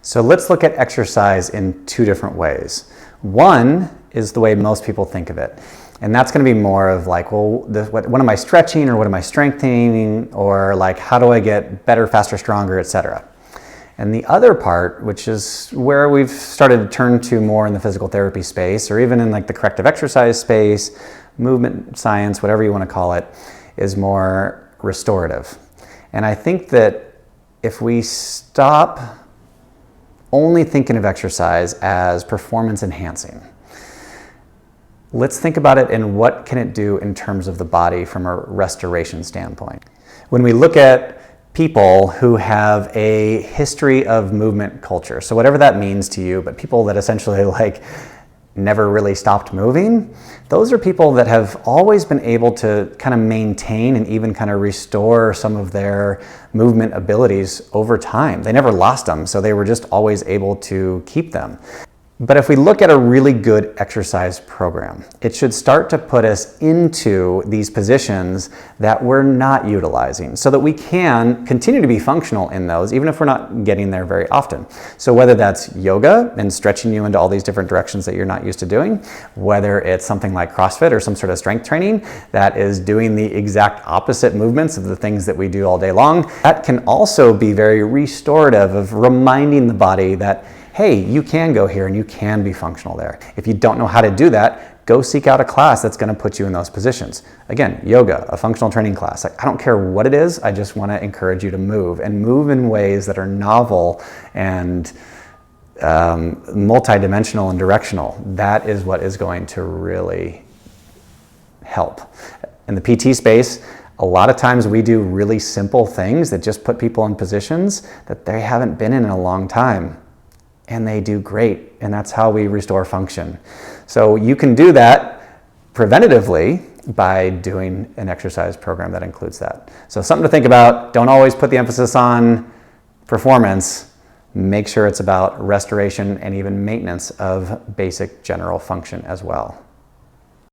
So let's look at exercise in two different ways. One is the way most people think of it. And that's going to be more of like, well, what am I stretching, or what am I strengthening, or like, how do I get better, faster, stronger, etc. And the other part, which is where we've started to turn to more in the physical therapy space, or even in like the corrective exercise space, movement science, whatever you want to call it, is more restorative. And I think that if we stop only thinking of exercise as performance enhancing, let's think about it in what can it do in terms of the body from a restoration standpoint. When we look at people who have a history of movement culture, so whatever that means to you, but people that essentially like never really stopped moving, those are people that have always been able to kind of maintain and even kind of restore some of their movement abilities over time. They never lost them, so they were just always able to keep them. But if we look at a really good exercise program, it should start to put us into these positions that we're not utilizing so that we can continue to be functional in those, even if we're not getting there very often. So whether that's yoga and stretching you into all these different directions that you're not used to doing, whether it's something like CrossFit or some sort of strength training that is doing the exact opposite movements of the things that we do all day long, that can also be very restorative of reminding the body that, hey, you can go here and you can be functional there. If you don't know how to do that, go seek out a class that's going to put you in those positions. Again, yoga, a functional training class. I don't care what it is, I just want to encourage you to move, and move in ways that are novel and multidimensional and directional. That is what is going to really help. In the PT space, a lot of times we do really simple things that just put people in positions that they haven't been in a long time. And they do great, and that's how we restore function. So you can do that preventatively by doing an exercise program that includes that. So something to think about. Don't always put the emphasis on performance. Make sure it's about restoration and even maintenance of basic general function as well.